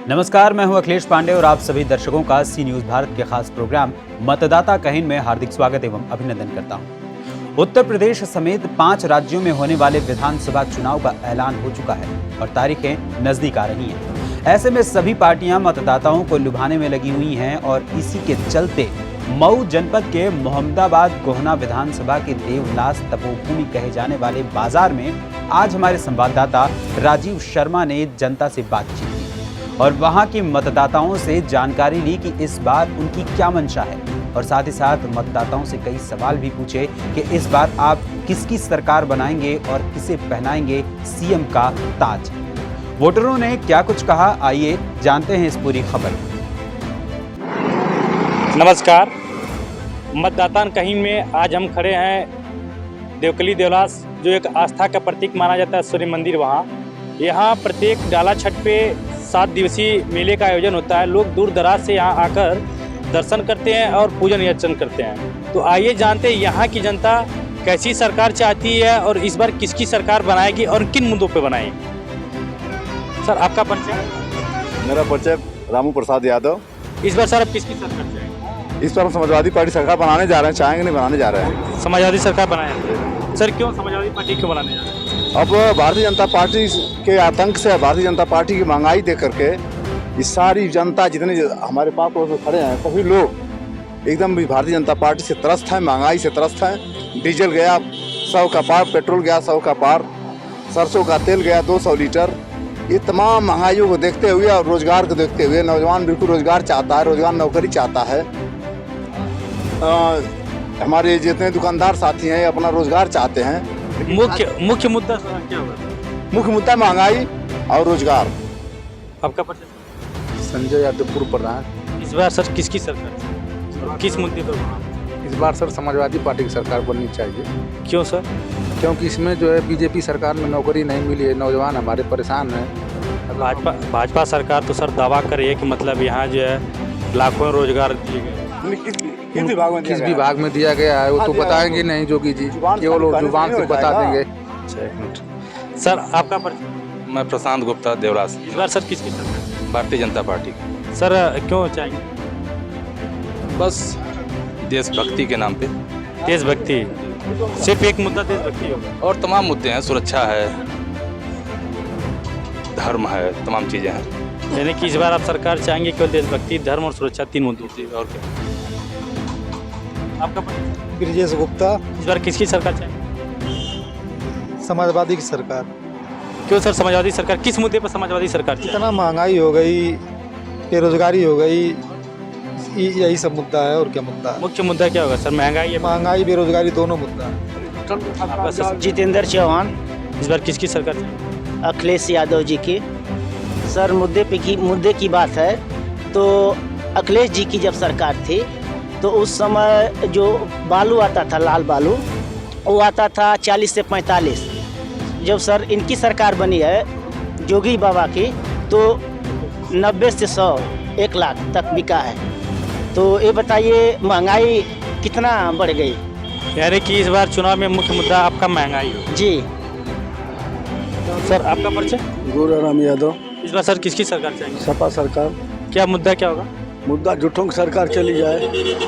नमस्कार, मैं हूं अखिलेश पांडे और आप सभी दर्शकों का सी न्यूज भारत के खास प्रोग्राम मतदाता कहिन में हार्दिक स्वागत एवं अभिनंदन करता हूं। उत्तर प्रदेश समेत 5 राज्यों में होने वाले विधानसभा चुनाव का ऐलान हो चुका है और तारीखें नजदीक आ रही हैं। ऐसे में सभी पार्टियां मतदाताओं को लुभाने में लगी हुई हैं और इसी के चलते मऊ जनपद के मोहम्मदाबाद गोहना विधानसभा के देवलास तपोभूमि कहे जाने वाले बाजार में आज हमारे संवाददाता राजीव शर्मा ने जनता से बातचीत की और वहां के मतदाताओं से जानकारी ली कि इस बार उनकी क्या मंशा है और साथ ही साथ मतदाताओं से कई सवाल भी पूछे कि इस बार आप किसकी सरकार बनाएंगे और किसे पहनाएंगे सीएम का ताज। वोटरों ने क्या कुछ कहा, आइए जानते हैं इस पूरी खबर। नमस्कार, मतदाता कहिन में आज हम खड़े हैं देवकली देवलास, जो एक आस्था का प्रतीक माना जाता है सूर्य मंदिर। यहाँ प्रत्येक डाला छठ पे 7 दिवसीय मेले का आयोजन होता है। लोग दूर दराज से यहाँ आकर दर्शन करते हैं और पूजन अर्चन करते हैं। तो आइए जानते हैं यहाँ की जनता कैसी सरकार चाहती है और इस बार किसकी सरकार बनाएगी और किन मुद्दों पे बनाएगी। सर, आपका परिचय? मेरा परिचय रामू प्रसाद यादव। इस बार सर आप किसकी सरकार चाहेंगे? इस बार हम समाजवादी पार्टी सरकार बनाने जा रहे हैं। चाहेंगे नहीं, बनाने जा रहे हैं। समाजवादी सरकार बनाए। सर, क्यों समाजवादी पार्टी क्यों बनाने जा रहे हैं? अब भारतीय जनता पार्टी के आतंक से, भारतीय जनता पार्टी की महंगाई देख करके इस सारी जनता जितने हमारे पास खड़े हैं सभी लोग एकदम भी भारतीय जनता पार्टी से त्रस्त हैं, महंगाई से त्रस्त हैं। डीजल गया 100 का पार, पेट्रोल गया 100 का पार, सरसों का तेल गया 200 लीटर। ये तमाम महंगाइयों को देखते हुए और रोजगार को देखते हुए नौजवान बिल्कुल रोजगार चाहता है, रोजगार नौकरी चाहता है। हमारे जितने दुकानदार साथी हैं अपना रोजगार चाहते हैं। मुख्य मुद्दा क्या होगा? मुख्य मुद्दा महंगाई और रोजगार। आपका परिचय? संजय यादव पूर्व प्रधान। इस बार सर किसकी सरकार, किस मुद्दे पर? इस बार सर समाजवादी पार्टी की सरकार बननी चाहिए। क्यों सर? क्योंकि इसमें जो है बीजेपी सरकार में नौकरी नहीं मिली है, नौजवान हमारे परेशान हैं। भाजपा सरकार तो सर दावा कर रही है कि मतलब यहाँ जो है लाखों रोजगार दिए गए। किस विभाग में दिया गया है वो तो बताएंगे नहीं जोगी जी, केवल जुबान से बता देंगे। एक मिनट सर, आपका परिचय? मैं प्रशांत गुप्ता देवरास। इस बार सर किसकी सरकार? भारतीय जनता पार्टी। सर क्यों चाहिए? बस देशभक्ति के नाम पे। देशभक्ति, सिर्फ एक मुद्दा देशभक्ति होगा? और तमाम मुद्दे हैं, सुरक्षा है, धर्म है, तमाम चीज़ें हैं। यानी कि इस बार आप सरकार चाहेंगे केवल देशभक्ति, धर्म और सुरक्षा, 3 मुद्दों। और क्या? आपका परिचय? ब्रिजेश गुप्ता। इस बार किसकी सरकार चाहिए? समाजवादी की सरकार। क्यों सर समाजवादी सरकार, किस मुद्दे पर समाजवादी सरकार चाहिए? इतना महंगाई हो गई, बेरोजगारी हो गई, यही सब मुद्दा है और क्या मुद्दा है। मुख्य मुद्दा क्या होगा सर? महंगाई है? महंगाई बेरोजगारी दोनों मुद्दा है। आपका सर? जितेंद्र चौहान। इस बार किसकी सरकार चाहिए? अखिलेश यादव जी की। सर मुद्दे की बात है तो अखिलेश जी की जब सरकार थी तो उस समय जो बालू आता था, लाल बालू, वो आता था 40 से 45। जब सर इनकी सरकार बनी है जोगी बाबा की तो 90 से 100, 1 लाख तक बिका है। तो ये बताइए महंगाई कितना बढ़ गई। यानी कि इस बार चुनाव में मुख्य मुद्दा आपका महंगाई हो जी। सर, आपका परिचय? गोराराम यादव। इस बार सर किसकी सरकार चाहिए? सपा सरकार। क्या मुद्दा क्या होगा? मुद्दा झूठों की सरकार चली जाए।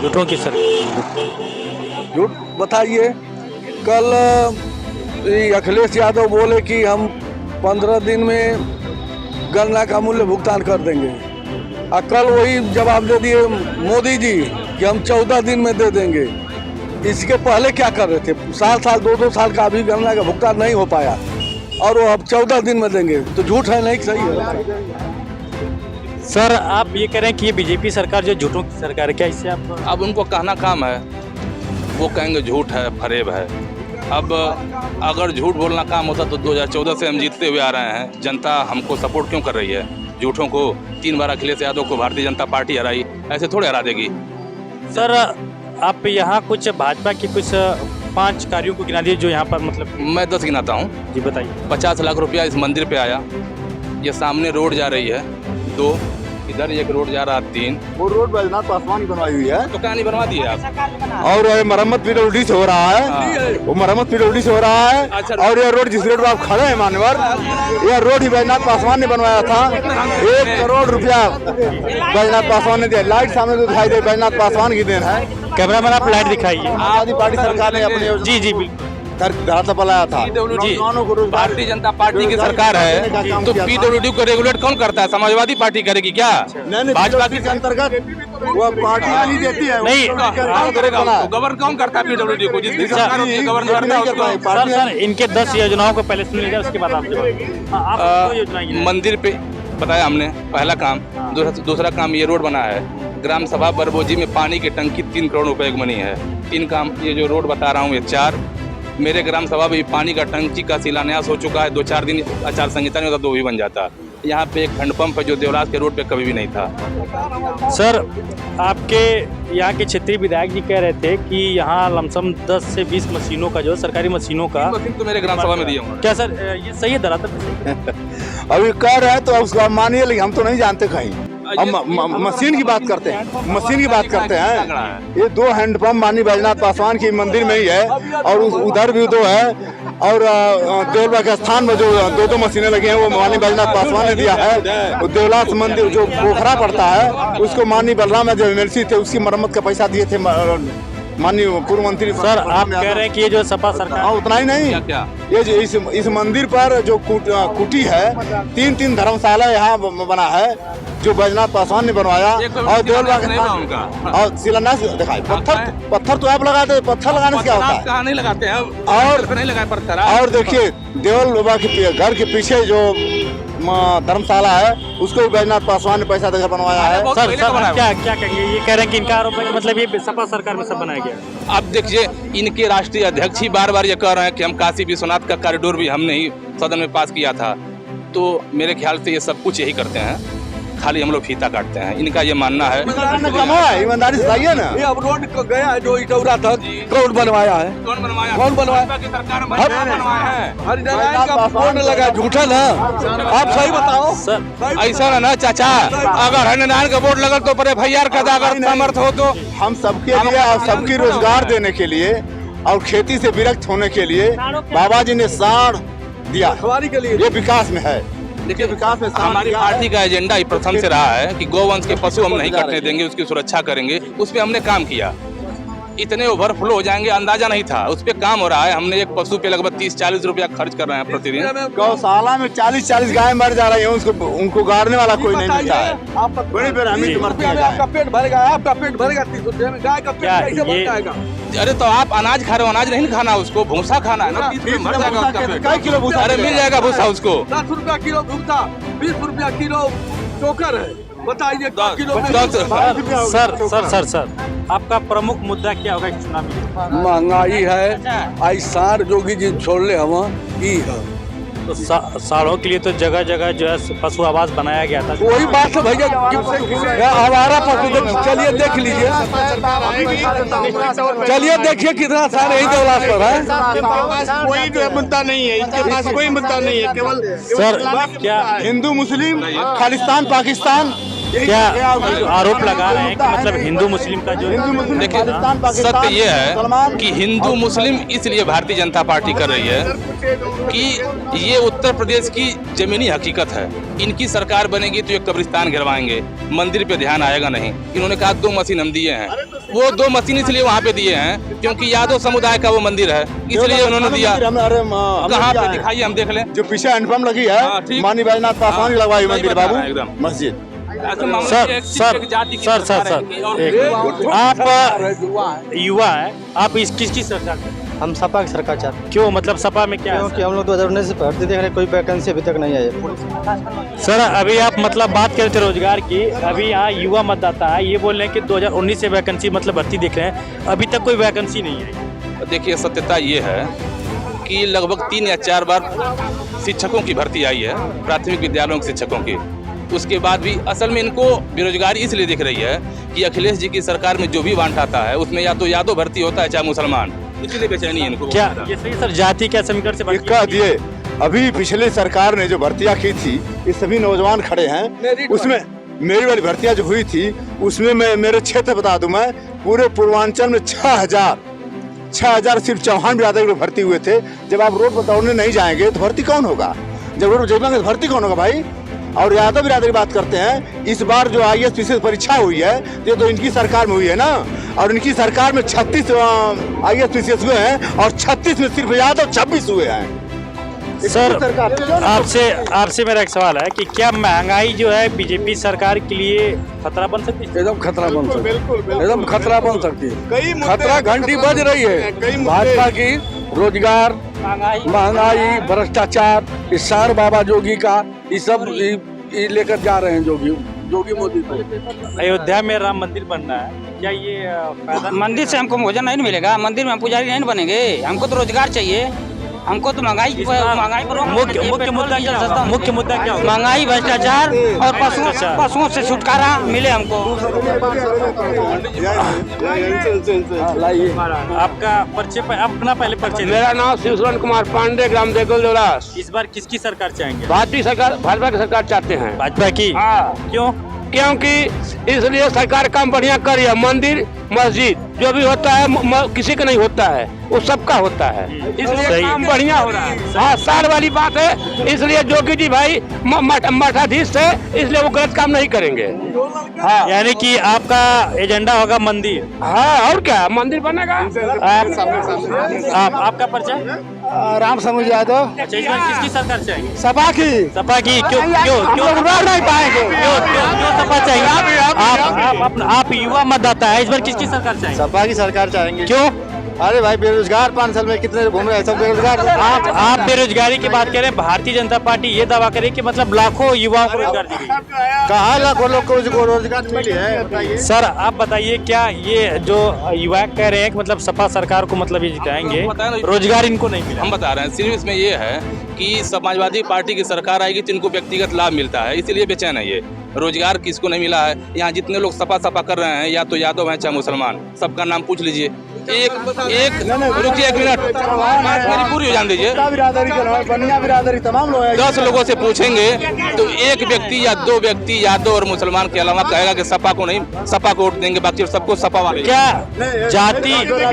झूठों की सरकार? झूठ बताइए। कल अखिलेश यादव बोले कि हम 15 दिन में गन्ना का मूल्य भुगतान कर देंगे और कल वही जवाब दे दिए मोदी जी कि हम 14 दिन में दे देंगे। इसके पहले क्या कर रहे थे? 7 साल 2 साल का अभी गन्ना का भुगतान नहीं हो पाया और वो अब 14 दिन में देंगे। तो झूठ है, नहीं सही है। सर, आप ये कह रहे हैं कि ये बीजेपी सरकार जो झूठों की सरकार है, क्या इससे आप? अब उनको कहना काम है, वो कहेंगे झूठ है, फरेब है। अब अगर झूठ बोलना काम होता तो 2014 से हम जीतते हुए आ रहे हैं। जनता हमको सपोर्ट क्यों कर रही है? झूठों को 3 बार अखिलेश यादव को भारतीय जनता पार्टी हराई, ऐसे थोड़े हरा देगी। सर, आप यहाँ कुछ भाजपा की कुछ 5 कार्यों को गिना दिए जो यहाँ पर मतलब। मैं 10 गिनाता हूँ। जी बताइए। 50 लाख रुपया इस मंदिर पे आया। ये सामने रोड जा रही है 2, इधर एक रोड जा रहा 3, वो रोड बैजनाथ पासवान की बनवाई हुई है तो कहानी बनवा दिए आप। और ये मरम्मत पीडब्ल्यूडी से हो रहा है, वो मरम्मत पीडब्ल्यूडी से हो रहा है। अच्छा। और ये रोड जिस रोड पर आप खड़े हैं मान्यवर, यह रोड ही बैजनाथ पासवान ने बनवाया था। 1 करोड़ रुपया बैजनाथ पासवान ने दिया। लाइट सामने जो दिखाई दे बैजनाथ पासवान की देन है। कैमरामैन आप लाइट दिखाइए। आम आदमी पार्टी सरकार ने अपनी जी जी बिल्कुल। धारा पलाया था। नौजवानों को भारतीय जनता पार्टी की सरकार है, तो पीडब्ल्यूडी को रेगुलेट कौन करता है? समाजवादी पार्टी करेगी क्या? भाजपा के अंतर्गत वो पार्टी नहीं देती है। नहीं, गवर्न कौन करता है पीडब्ल्यूडी को? जिसकी सरकार होती है गवर्न करता है उसको। सर इनके 10 योजनाओं को पहले सुन लीजिए, उसके बाद आप योजना मंदिर पे बताया हमने, पहला काम। दूसरा काम ये रोड बना है। ग्राम सभा बरबोजी में पानी की टंकी 3 करोड़ रुपए की बनी है। 3 काम। ये जो रोड बता रहा हूँ ये 4। मेरे ग्राम सभा में पानी का टंकी का शिलान्यास हो चुका है। 2-4 दिन आचार संहिता नहीं होता तो भी बन जाता। यहाँ पे एक हैंडपंप है जो देवराज के रोड पे कभी भी नहीं था। सर आपके यहाँ के क्षेत्रीय विधायक जी कह रहे थे कि यहाँ लमसम 10 से 20 मशीनों का जो सरकारी मशीनों का मशीन तो मेरे ग्राम सभा में दिया हूँ। क्या सर ये सही है? धरातल अभी कह रहे हैं तो उसको आप मानिए, लेकिन हम तो नहीं जानते कहीं। अब मशीन की बात करते हैं, मशीन की बात करते हैं। ये 2 हैंडपंप माननीय बैजनाथ पासवान की मंदिर में ही है, और उधर भी 2 है। और देवला के स्थान में जो 2 मशीनें लगी हैं वो माननीय बैजनाथ पासवान ने दिया है। वो देवलास मंदिर जो पोखरा पड़ता है उसको माननीय बलराम जो एमएलसी थे उसकी मरम्मत का पैसा दिए थे माननीय पूर्व मंत्री। सर आप कह रहे हैं कि ये जो सपा सरकार, हाँ उतना ही नहीं, ये जो इस मंदिर पर जो कुटी है, 3 धर्मशाला यहाँ बना है जो बैजनाथ पासवान ने बनवाया। और देवलबाग और शिलान्यास दिखाए। पत्थर तो आप लगाते, पत्थर लगाने से क्या होता है? कहाँ नहीं लगाते हैं और नहीं लगाए पत्थर। और देखिए देवल बाबा के घर के पीछे जो धर्मशाला है उसको बैजनाथ पासवान ने पैसा देकर बनवाया है। सर क्या कहेंगे? ये कह रहे हैं कि इनका आरोप है कि मतलब ये सपा सरकार में सब बनाया गया। अब देखिए इनके राष्ट्रीय अध्यक्ष ही बार ये कह रहे हैं कि हम काशी विश्वनाथ का कॉरिडोर भी हमने ही सदन में पास किया था। तो मेरे ख्याल से ये सब कुछ यही करते हैं, खाली हम लोग फीता काटते हैं। इनका ये मानना है। ईमानदारी से लाइए ना। ये अब रोड गया है जो इटौरा था, कौन बनवाया है? कौन बनवाया? कौन बनवाया? सरकार बनवाया है। हरिनारायण का बोर्ड लगा, झूठा ना। आप सही बताओ सर। ऐसा ना चाचा, अगर हरिनारायण का बोर्ड लगा तो पर FIR का अगर समर्थ हो तो हम सबके लिए और सबकी रोजगार देने के लिए और खेती से विरक्त होने के लिए बाबा जी ने साढ़ दिया के लिए। ये विकास में है। देखिए विकास में हमारी पार्टी का एजेंडा ही प्रथम से रहा है कि गौवंश के पशु हम नहीं कटने देंगे, उसकी सुरक्षा करेंगे। उस पर हमने काम किया। इतने ओवरफ्लो हो जाएंगे अंदाजा नहीं था, उस पे काम हो रहा है। हमने एक पशु पे लगभग 30-40 रुपया खर्च कर रहे हैं प्रतिदिन। गौशाला में 40 गाय मर जा रही है, उनको गाड़ने वाला कोई नहीं मिलता है। बड़ी बेरहमी से मरती है। आपका पेट भरेगा, आपका पेट भरेगा 30 रुपये में। गाय का पेट कैसे भर जाएगा? अरे तो आप अनाज खा रहे हो, अनाज नहीं खाना, उसको भूसा खाना है ना। 30 मर जाएगा उसका पेट। कई किलो भूसा? अरे मिल जाएगा भूसा उसको। 10 रुपया किलो भूसा, 20 रुपया किलो चोकर है। बताइए किलो सर आपका प्रमुख मुद्दा क्या होगा इस चुनाव में? महंगाई है, आई सार जोगी जी छोड़ ले हम ई है। तो साढ़ों के लिए तो जगह जगह जो है पशु आवास बनाया गया था। वही बात है भैया, हमारा पशु चलिए देख लीजिए, चलिए देखिए कितना सारे यही देवलास पर है। कोई मुद्दा नहीं है इनके पास, कोई मुद्दा नहीं है। केवल सर क्या हिंदू मुस्लिम, खालिस्तान पाकिस्तान क्या आरोप लगा रहे हैं कि मतलब हिंदू मुस्लिम का जो देखिए सत्य ये है कि हिंदू मुस्लिम इसलिए भारतीय जनता पार्टी कर रही है कि ये उत्तर प्रदेश की जमीनी हकीकत है। इनकी सरकार बनेगी तो ये कब्रिस्तान गिरवाएंगे, मंदिर पे ध्यान आएगा नहीं। इन्होंने कहा 2 मशीन हम दिए हैं, वो 2 मशीन इसलिए वहाँ पे दिए हैं क्योंकि यादव समुदाय का वो मंदिर है, इसलिए उन्होंने दिया। कहाँ पे दिखाइए, हम देख लें। जो पीछे हैंडपंप लगी है माननीय बैजनाथ पासवान की लगवाई मंदिर बाबू मस्जिद। सर आप युवा है, आप किसकी सरकार में? हम सपा की सरकार चाहते हैं। क्यों, मतलब सपा में क्या है? क्योंकि हम लोग 2019 से भर्ती देख रहे हैं, कोई वैकेंसी अभी तक नहीं आई है। सर अभी आप मतलब बात कर रहे थे रोजगार की, अभी यहाँ युवा मतदाता है, ये बोल रहे हैं कि 2019 से वैकेंसी मतलब भर्ती देख रहे हैं, अभी तक कोई वैकेंसी नहीं है। देखिए सत्यता ये है कि लगभग 3 या 4 बार शिक्षकों की भर्ती आई है, प्राथमिक विद्यालयों के शिक्षकों की। उसके बाद भी असल में इनको बेरोजगारी इसलिए दिख रही है कि अखिलेश जी की सरकार में जो भी वांट आता है उसमें या तो यादव भर्ती होता है चाहे मुसलमान, इसलिए बेचैनी है इनको। क्या ये सही सर जाति क्या समीकरण से कह दिए? अभी पिछले सरकार ने जो भर्तियां की थी, ये सभी नौजवान खड़े हैं, उसमें मेरी वाली भर्तियां जो हुई थी उसमें मैं मेरे क्षेत्र बता दूं, मैं पूरे पूर्वांचल में 6,000 सिर्फ चौहान बिरादरी के लोग भर्ती हुए थे। जब आप रोड पर दौड़ने नहीं जाएंगे तो भर्ती कौन होगा? जब रोड पर जाएंगे तो भर्ती कौन होगा भाई? और यादव बिरादरी की बात करते हैं, इस बार जो IAS PCS परीक्षा हुई है ये तो इनकी सरकार में हुई है ना, और इनकी सरकार में 36 IAS PCS हुए हैं और 36 में सिर्फ यादव 26 हुए हैं। सर आपसे मेरा एक सवाल है कि क्या महंगाई जो है बीजेपी सरकार के लिए खतरा बन सकती है? एकदम खतरा बन सकती है, एकदम खतरा बन सकती है। कई खतरा घंटी बज रही है भाजपा की। रोजगार, महंगाई, भ्रष्टाचार, इस सार बाबा जोगी का ये सब ये लेकर जा रहे हैं जोगी मोदी को। अयोध्या में राम मंदिर बनना है, क्या ये फायदा? मंदिर से हमको भोजन नहीं मिलेगा, मंदिर में हम पुजारी नहीं बनेंगे, हमको तो रोजगार चाहिए, हमको तो महंगाई पर मुख्य मुद्दा क्या होगा? महंगाई, भ्रष्टाचार और पशुओं से छुटकारा मिले हमको। आपका परिचय अपना पहले परिचय। मेरा नाम शिवशरण कुमार पांडे, ग्राम देगुल देवलास। इस बार किसकी सरकार चाहेंगे? भाजपा की सरकार चाहते हैं। भाजपा की? क्यों? क्योंकि इसलिए सरकार काम बढ़िया कर रही है। मंदिर मस्जिद जो भी होता है किसी का नहीं होता है, वो सबका होता है, इसलिए काम बढ़िया हो रहा है। हाँ, सार वाली बात है, इसलिए जोगी जी भाई मठाधीश है, इसलिए वो गलत काम नहीं करेंगे। हाँ, यानी कि आपका एजेंडा होगा मंदिर। हाँ, और क्या मंदिर बनेगा। आपका परिचय? राम समूह यादव। अच्छा, इस बार किसकी सरकार चाहिए? सपा की। सपा की? क्यों नहीं पाएंगे? क्यों सपा चाहिए? आप युवा मतदाता है, इस बार किसकी सरकार चाहिए? सपा की सरकार चाहेंगे। क्यों? अरे भाई बेरोजगार 5 साल में कितने घूम रहे हैं, सब बेरोजगार। आप बेरोजगारी की बात करें, भारतीय जनता पार्टी ये दावा करे कि मतलब लाखों युवाओं को रोजगार दी गई। कहाँ लाखों लोग को रोजगार मिली है? सर आप बताइए, क्या ये जो युवा कह रहे हैं कि मतलब सपा सरकार को मतलब ये जिताएंगे, रोजगार इनको नहीं मिला? हम बता रहे हैं, सिर्फ इसमें ये है कि समाजवादी पार्टी की सरकार आएगी तो इनको व्यक्तिगत लाभ मिलता है, इसीलिए बेचैन है ये। रोजगार किसको नहीं मिला है? यहाँ जितने लोग सपा कर रहे हैं, या तो यादव हैं चाहे मुसलमान, सबका नाम पूछ लीजिए। एक रुकिए, 1 मिनट, मेरी पूरी जान दीजिए। बिरादरी तमाम लोग 10 लोगों से पूछेंगे तो एक व्यक्ति या 2 व्यक्ति यादव और मुसलमान के अलावा कहेगा कि सपा को नहीं, सपा को वोट देंगे, बाकी सबको सपा वाले। क्या जाति तो ये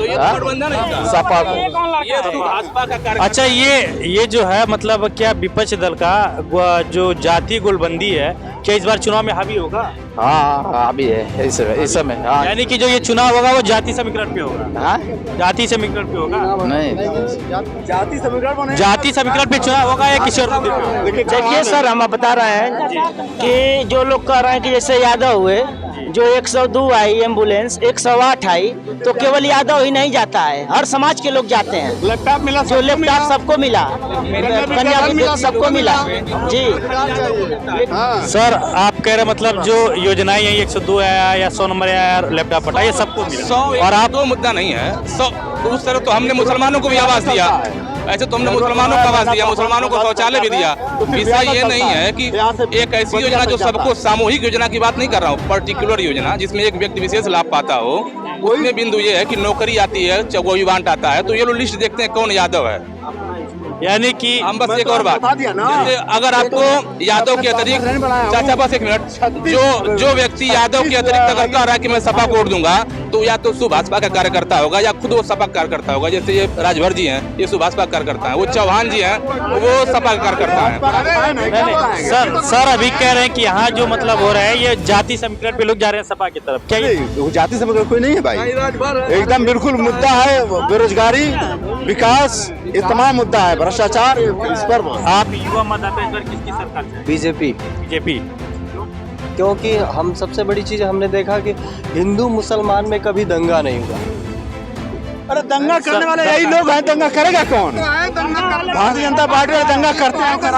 गठबंधन है सपा को। ये तो भाजपा का कार्यक्रम। अच्छा, ये जो है मतलब क्या विपक्ष दल का जो जाति गोलबंदी है, क्या इस बार चुनाव में हावी होगा? हाँ अभी है इस समय। यानी कि जो ये चुनाव होगा वो जाति समीकरण पे होगा? जाति समीकरण पे होगा? नहीं, जाति समीकरण पे चुनाव होगा या किसी और मुद्दे पे होगा? देखिए सर, हम बता रहे हैं कि जो लोग कह रहे हैं कि जैसे यादव हुए, जो 102 आई एम्बुलेंस, 108 आई, तो केवल यादव ही नहीं जाता है, हर समाज के लोग जाते हैं। लैपटॉप मिला, जो लैपटॉप सबको मिला, कन्या सबको मिला जी। सर आप कह रहे मतलब जो योजनाएं हैं 102 आया या 100 नंबर आया, लैपटॉप हटा, ये सबको मिला। 100 और आप 2 मुद्दा नहीं है। 100 उस तरह तो हमने मुसलमानों को भी आवाज दिया, ऐसे तो हमने मुसलमानों को आवाज दिया, मुसलमानों को शौचालय भी दिया। विषय ये नहीं है कि एक ऐसी योजना जो सबको, सामूहिक योजना की बात नहीं कर रहा हूँ, पर्टिकुलर योजना जिसमें एक व्यक्ति विशेष लाभ पाता हो, उसमें बिंदु ये है कि नौकरी आती है, चौगोई वांट आता है, तो ये लोग लिस्ट देखते हैं कौन यादव है। यानी कि हम बस एक और बात, जैसे अगर आपको यादव के अतिरिक्त, चाचा बस 1 मिनट, जो व्यक्ति यादव के अतिरिक्त अगर कह रहा है कि मैं सपा को वोट दूंगा, तो या तो सुभाषपा का कार्यकर्ता होगा या खुद वो सपा का कार्यकर्ता होगा। जैसे ये राजभर जी हैं, ये सुभाषपा का कार्यकर्ता है, वो चौहान जी हैं, वो सपा का कार्यकर्ता है। सर अभी कह रहे हैं कि यहाँ जो मतलब हो रहा है ये जाति समीकरण पे लोग जा रहे हैं सपा की तरफ, क्या ये जाति समीकरण कोई नहीं है भाई, एकदम बिल्कुल मुद्दा है बेरोजगारी, विकास, ये तमाम मुद्दा है, भ्रष्टाचार, इस पर। आप युवा मतदाता इस बार किसकी सरकार चाहेंगे? बीजेपी। क्योंकि हम सबसे बड़ी चीज हमने देखा कि हिंदू मुसलमान में कभी दंगा नहीं हुआ। अरे दंगा करने वाले यही लोग हैं, दंगा करेगा कौन? भारतीय जनता पार्टी वाले दंगा करते हैं। सर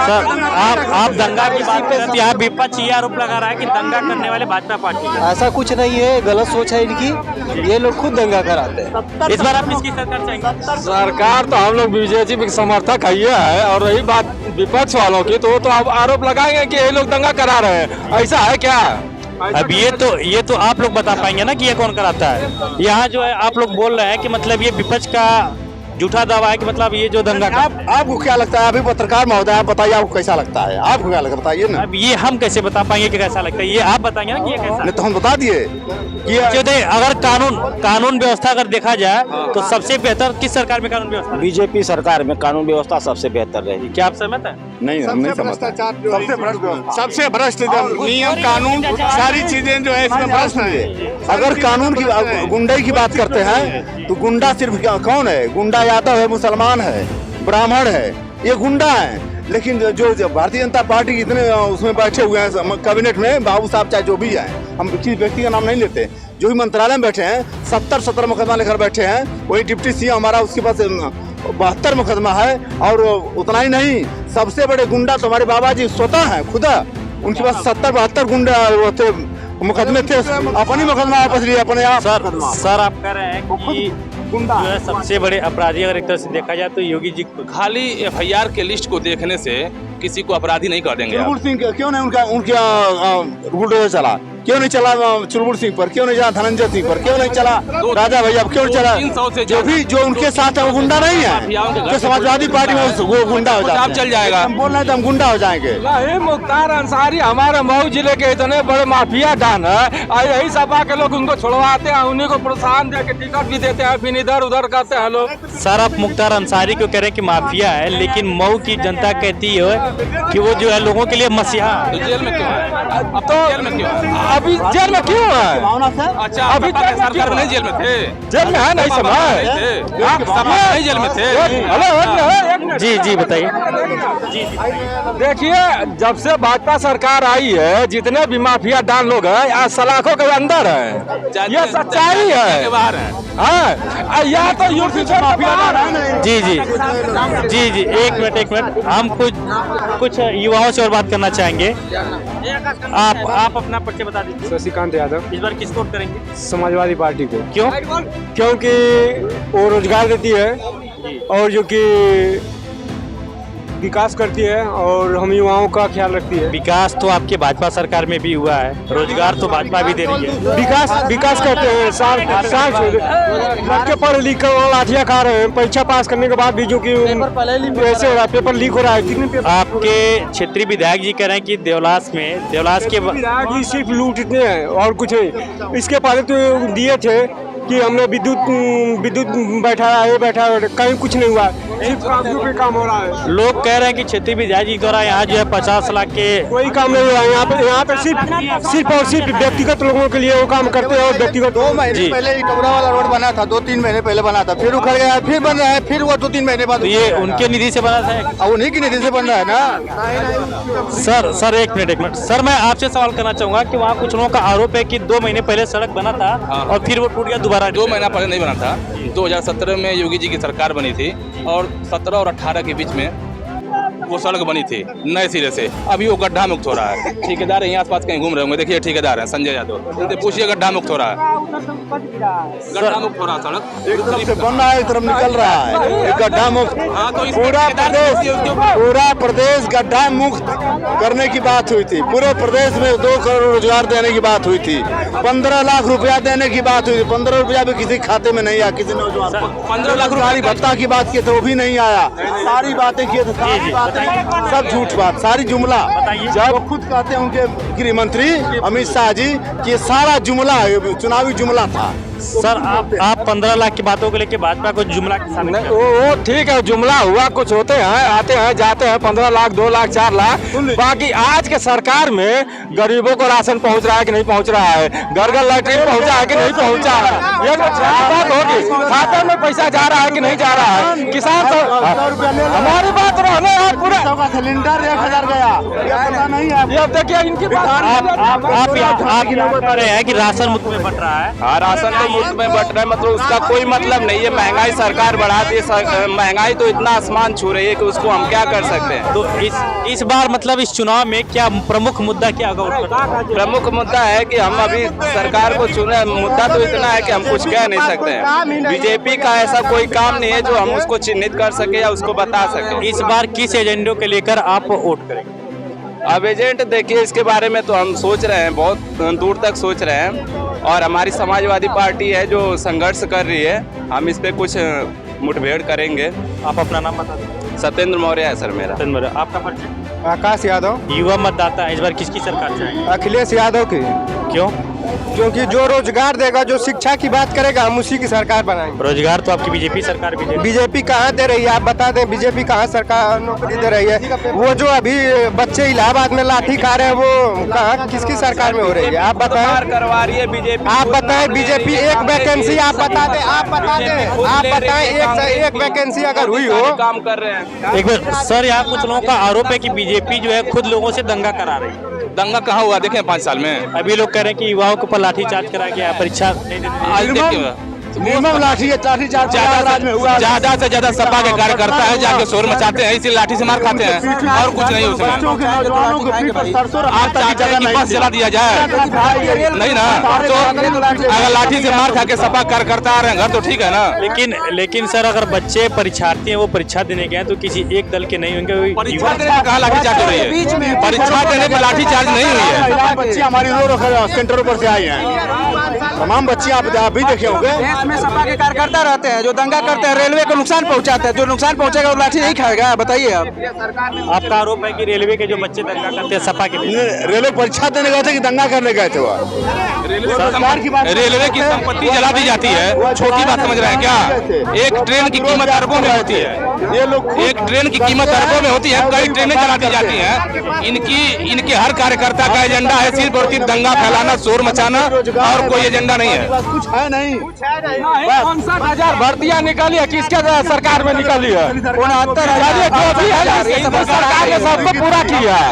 आप दंगा की बात कर रहे हैं, आप विपक्ष ये आरोप लगा रहा है कि दंगा करने वाले भाजपा पार्टी है। ऐसा कुछ नहीं है, गलत सोच है इनकी, ये लोग खुद दंगा कराते हैं। इस बार आप किसकी सरकार चाहेंगे? सरकार तो हम लोग बीजेपी के समर्थक है, और रही बात विपक्ष वालों की, तो आप आरोप लगाएंगे कि ये लोग दंगा करा रहे हैं, ऐसा है क्या? अब ये तो आप लोग बता पाएंगे ना कि ये कौन कराता है। यहाँ जो है आप लोग बोल रहे हैं कि मतलब ये विपक्ष का झूठा दावा है कि मतलब ये जो दंगा आपको क्या लगता है? अभी पत्रकार महोदय, आप बताइए आपको कैसा लगता है? आपको क्या लगता है बताइए ना। अब ये हम कैसे बता पाएंगे कि कैसा लगता है? ये आप बताएंगे ना कि ये कैसा। नहीं तो हम बता दिए कि अगर कानून व्यवस्था अगर देखा जाए तो सबसे बेहतर किस सरकार में कानून व्यवस्था? बीजेपी सरकार में कानून व्यवस्था सबसे बेहतर रहेगी। क्या आप सहमत है? नहीं, हम नहीं समझते। सबसे भ्रष्ट नियम कानून सारी चीजें जो है इसमें भ्रष्ट है। अगर कानून की गुंडे की बात करते हैं तो गुंडा सिर्फ कौन है? गुंडा यादव है, मुसलमान है, ब्राह्मण है, ये गुंडा है। लेकिन जो भारतीय जनता पार्टी इतने उसमें बैठे हुए हैं कैबिनेट में, बाबू साहब चाहे जो भी है, हम किसी व्यक्ति का नाम नहीं लेते, जो भी मंत्रालय में बैठे हैं 70 मुकदमा लेकर बैठे हैं। वही डिप्टी सीएम हमारा, उसके पास 72 मुकदमा है। और उतना ही नहीं, सबसे बड़े गुंडा तो हमारे बाबा जी स्वतः हैं, खुदा। उनके पास 70-72 गुंडा मुकदमे थे, अपनी मुकदमा वापस लिए अपने आप। सर आप कह रहे हैं कि जो है सबसे बड़े अपराधी अगर एक तरह से देखा जाए तो योगी जी खाली FIR के लिस्ट को देखने से किसी को अपराधी नहीं कर देंगे। चुलबुल सिंह क्यों नहीं उनका बुलडोजर चला? क्यों नहीं चला चुलबुल सिंह पर? क्यों नहीं चला धनंजय सिंह पर? क्यों नहीं चला राजा भैया? क्यों नहीं चला? जो उनके साथ है वो गुंडा नहीं है। जो समाजवादी पार्टी में वो गुंडा हो जाता है। चल जाएगा। हम बोल रहे हैं तो हम गुंडा हो जाएंगे। नहीं, मुख्तार अंसारी हमारे मऊ जिले के इतने बड़े माफिया डान है, और यही सपा के लोग उनको छुड़वाते हैं, उन्हीं को प्रोत्साहन देके टिकट भी देते हैं, फिर इधर उधर करते हैं लोग। सर आप मुख्तार अंसारी को कह रहे हैं कि माफिया है, लेकिन मऊ की जनता कहती है कि वो जो है लोगों के लिए मसीहा। तो जेल में क्यों है? अब तो जेल में क्यों है? अभी जेल में क्यों है? अच्छा, अभी सरकार में नहीं जेल में थे? जेल में है, नहीं समय नहीं जेल में थे? हेलो, जी बताइए। देखिए, जब से भाजपा सरकार आई है, जितने भी माफिया डान लोग हैं आज सलाखों के अंदर है। ये सच्चाई है। बाहर है। हाँ, या तो यूपी से माफिया। जी एक मिनट हम कुछ युवाओं से और बात करना चाहेंगे। आप अपना परिचय बता दीजिए। शशिकांत यादव। इस बार किस वोट करेंगे? समाजवादी पार्टी को। क्यों? क्योंकि वो रोजगार देती है और जो कि विकास करती है और हम युवाओं का ख्याल रखती है। विकास तो आपके भाजपा सरकार में भी हुआ है, रोजगार तो भाजपा भी दे रही है। विकास करते हैं। लड़के पढ़ लिख कर लाठियाँ खा रहे हैं, परीक्षा पास करने के बाद भी जो कि ऐसे हो रहा है, पेपर लीक हो रहा है। कितने पेपर? आपके क्षेत्रीय विधायक जी कह रहे हैं कि देवलास के विधायक जी सिर्फ लूटते हैं और कुछ नहीं। इसके पहले तो दिए थे कि हमने विद्युत बैठा कहीं कुछ नहीं हुआ, सिर्फ कागजों पे काम हो रहा है। लोग कह रहे हैं कि क्षेत्रीय विधायक जी द्वारा यहाँ जो है 50 लाख के कोई काम नहीं हुआ। यहाँ पे सिर्फ व्यक्तिगत लोगों के लिए वो काम करते हैं और व्यक्तिगत। 2 महीने पहले टुकड़ा वाला रोड बना था, 2-3 महीने पहले बना था, फिर उखड़ गया, फिर बन रहा है, फिर वो 2-3 महीने बाद। तो ये उनके निधि से बना था? उन्हीं की निधि से बन रहा है ना। सर एक मिनट सर, मैं आपसे सवाल करना चाहूंगा कि वहाँ कुछ लोगों का आरोप है कि 2 महीने पहले सड़क बना था और फिर वो टूट गया दोबारा। 2 महीना पहले नहीं बना था। 2017 में योगी जी की सरकार बनी थी और 17 और 18 के बीच में वो सड़क बनी थी नए सिरे से। अभी वो गड्ढा मुक्त हो रहा है। ठेकेदार यहीं आसपास कहीं घूम रहे होंगे, देखिए ठेकेदार है संजय यादव, उनसे पूछिए गड्ढा मुक्त हो रहा है। गड्ढा मुक्त हो रहा सड़क एक तरफ से बन रहा है, एक तरफ निकल रहा है, गड्ढा मुक्त। हाँ, तो पूरा प्रदेश गड्ढा मुक्त करने की बात हुई थी। पूरे प्रदेश में 2 करोड़ रोजगार देने की बात हुई थी, 15 लाख रुपया देने की बात हुई थी। 15 रुपया भी किसी खाते में नहीं आया, किसी नौजवान को। 15 लाख रुपया भत्ता की बात की तो वो भी नहीं आया। सारी बातें किए थे, सारी बातें सब झूठ बात, सारी जुमला। जब खुद कहते हैं उनके गृह मंत्री अमित शाह जी कि ये सारा जुमला चुनावी जुमला था। सर आप 15 लाख की बातों को लेकर भाजपा को जुमला के सामने वो ठीक है, जुमला हुआ, कुछ होते हैं, आते हैं जाते हैं, 15 लाख 2 लाख 4 लाख। बाकी आज के सरकार में गरीबों को राशन पहुंच रहा है कि नहीं पहुंच रहा है, घर घर लैट्रिन पहुंचा है कि नहीं पहुंचा है, ये बात होगी। खाते में पैसा जा रहा है कि नहीं जा रहा है। किसान हमारी बात रहने पूरा सिलेंडर 1000 गया, नहीं है। ये देखिए इनकी आप कह रहे हैं कि राशन मुफ्त में बंट रहा है। हाँ, राशन तो मुफ्त में बट रहा है, मतलब उसका कोई मतलब नहीं है। महंगाई सरकार बढ़ाती है, महंगाई तो इतना आसमान छू रही है कि उसको हम क्या कर सकते हैं। तो इस बार मतलब इस चुनाव में क्या प्रमुख मुद्दा क्या होगा? प्रमुख मुद्दा है कि हम अभी सरकार को चुने, मुद्दा तो इतना है कि हम कुछ कह नहीं सकते हैं। बीजेपी का ऐसा कोई काम नहीं है जो हम उसको चिन्हित कर सके या उसको बता सके। इस बार किस एजेंडों के लेकर आप वोट करेंगे? अब एजेंट देखिए, इसके बारे में तो हम सोच रहे हैं, बहुत दूर तक सोच रहे हैं, और हमारी समाजवादी पार्टी है जो संघर्ष कर रही है। हम इस पे कुछ मुठभेड़ करेंगे। आप अपना नाम बता दें। सत्येंद्र मौर्य है सर मेरा। आपका परिचय? आकाश यादव। युवा मतदाता इस बार किसकी सरकार चाहेंगे? अखिलेश यादव की। क्यों? क्योंकि जो रोजगार देगा, जो शिक्षा की बात करेगा, हम उसी की सरकार बनाएंगे। रोजगार तो आपकी बीजेपी सरकार भी बीजेपी कहाँ दे रही है? आप बता दें, बीजेपी कहाँ सरकार नौकरी दे रही है? वो जो अभी बच्चे इलाहाबाद में लाठी खा रहे हैं, वो कहाँ, किसकी सरकार में हो रही है? आप बताएं। करवा रही है बीजेपी। आप बताएं, बीजेपी एक वैकेंसी आप बता दें, आप बताएं एक वैकेंसी अगर हुई हो। काम कर रहे हैं। एक बार सर, यहाँ कुछ लोगों का आरोप है कि बीजेपी जो है खुद लोगों से दंगा करा रही है। दंगा कहाँ हुआ देखें 5 साल में? अभी लोग कह रहे हैं कि युवाओं के ऊपर लाठीचार्ज करा गया, परीक्षा नहीं देने मिनिमम लाठीचार्ज ज्यादा से ज्यादा सपा के कार्यकर्ता है जाके शोर मचाते हैं, इसीलिए लाठी से मार खाते हैं और कुछ नहीं उसमें। आप चाहते हैं कि बस जला दिया जाए? नहीं ना, तो अगर लाठी से मार खा के सपा कार्यकर्ता आ रहे हैं घर तो ठीक है ना। लेकिन सर, अगर बच्चे परीक्षार्थी हैं, वो परीक्षा देने गए हैं तो किसी एक दल के नहीं होंगे। परीक्षा देने में कहाँ लाठी चार्ज हो रही है? परीक्षा देने में लाठी चार्ज नहीं हुई है। बच्चे हमारी रो सेंटरों पर से आई हैं, तमाम बच्चे आप भी देखे होंगे। में सपा के कार्यकर्ता रहते हैं जो दंगा करते हैं, रेलवे को नुकसान पहुंचाते हैं। जो नुकसान पहुंचेगा वो लाठी नहीं खाएगा। बताइए आप। आपका आरोप है कि रेलवे के जो बच्चे दंगा करते हैं सपा के रेलवे परीक्षा देने गए थे कि दंगा करने गए थे? वो रेलवे की संपत्ति जला दी जाती है, छोटी बात समझ रहे हैं क्या? एक ट्रेन की कीमत अरबों में होती है। ये लोग एक ट्रेन की कीमत अरबों में होती है, कई ट्रेनें जला दी जाती हैं। इनके हर कार्यकर्ता का एजेंडा है सिर्फ और सिर्फ दंगा फैलाना, शोर मचाना, और कोई एजेंडा नहीं है। कुछ है नहीं। 59,000 भर्तियां निकाली है, किसके सरकार में निकाली है? 69,000 सरकार ने सबको पूरा किया है।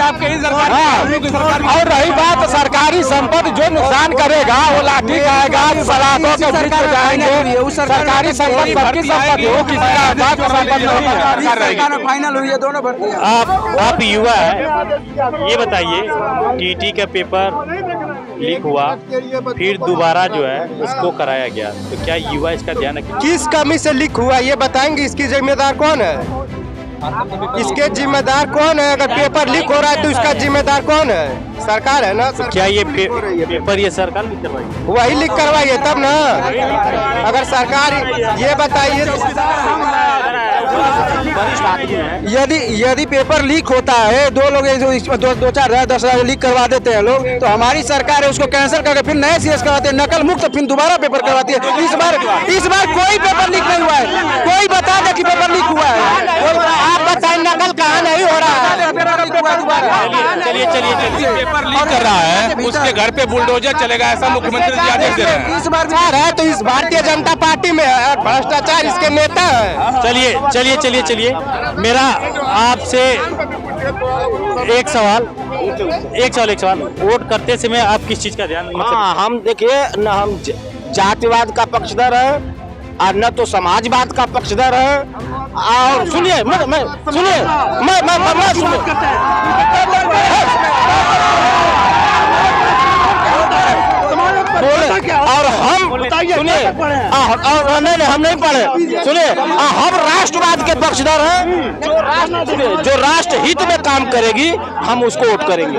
और रही बात सरकारी संपत्ति, जो नुकसान करेगा वो लाठी खाएगा, सलाखों के बीच में जाएंगे। सरकारी संपत्ति सबकी संपत्ति हो, किसी का आजाद संपत्ति नहीं। फाइनल हुई है दोनों भर्तियां। आप युवा है, ये बताइए, टीटी का पेपर लीक हुआ, फिर दोबारा जो है उसको कराया गया, तो क्या युवा इसका ध्यान रखें? किस कमी से लीक हुआ ये बताएंगे? इसकी जिम्मेदार कौन है? इसके जिम्मेदार कौन है? अगर पेपर लीक हो रहा है तो इसका जिम्मेदार कौन है? सरकार है ना। तो क्या ये पेपर ये सरकार लीक करवाई? वही लीक करवाइए तब ना। अगर सरकार ये बताइए, यदि पेपर लीक होता है, दो लोग 2-4 लीक करवा देते हैं लोग, तो हमारी सरकार है उसको कैंसिल करके फिर नए सीएस करवाते हैं, नकल मुक्त, फिर दोबारा पेपर करवाती है। इस बार कोई पेपर लीक नहीं हुआ है। कोई बता दे कि पेपर लीक हुआ है। आप बताएं, नकल कहाँ नहीं हो रहा है? चलिए पेपर लीक कर रहा है, उसके घर पे बुलडोजर चलेगा, ऐसा मुख्यमंत्री जी आदेश दे रहे हैं। इस बार है तो इस भारतीय जनता पार्टी में भ्रष्टाचार इसके नेता है। चलिए, मेरा आपसे एक सवाल। वोट करते समय आप किस चीज का ध्यान? हाँ, हम देखिए न, हम जातिवाद का पक्षधर है और न तो समाजवाद का पक्षधर है। और सुनिए, मैं और हम सुनिए, और नहीं हम नहीं पढ़े, सुनिए, हम राष्ट्रवाद के पक्षधर हैं। जो राष्ट्र हित में काम करेगी हम उसको वोट करेंगे।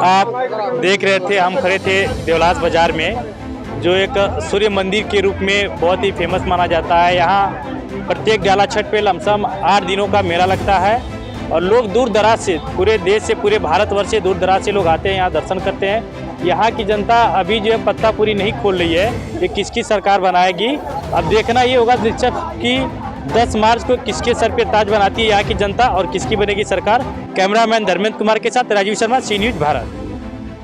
आप देख रहे थे, हम खड़े थे देवलास बाजार में, जो एक सूर्य मंदिर के रूप में बहुत ही फेमस माना जाता है। यहाँ प्रत्येक डाला छठ पे लमसम 8 दिनों का मेला लगता है और लोग दूर दराज से, पूरे देश से, पूरे भारतवर्ष से दूर दराज से लोग आते हैं, यहाँ दर्शन करते हैं। यहाँ की जनता अभी जो है पत्ता पूरी नहीं खोल रही है कि किसकी सरकार बनाएगी। अब देखना ये होगा दिलचस्प कि 10 मार्च को किसके सर पे ताज बनाती है यहाँ की जनता और किसकी बनेगी सरकार। कैमरामैन धर्मेंद्र कुमार के साथ राजीव शर्मा, सी न्यूज भारत।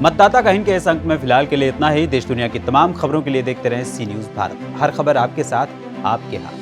मतदाता कहिन के इस अंक में फिलहाल के लिए इतना ही। देश दुनिया की तमाम खबरों के लिए देखते रहें सी न्यूज भारत। हर खबर आपके साथ, आपके हाथ।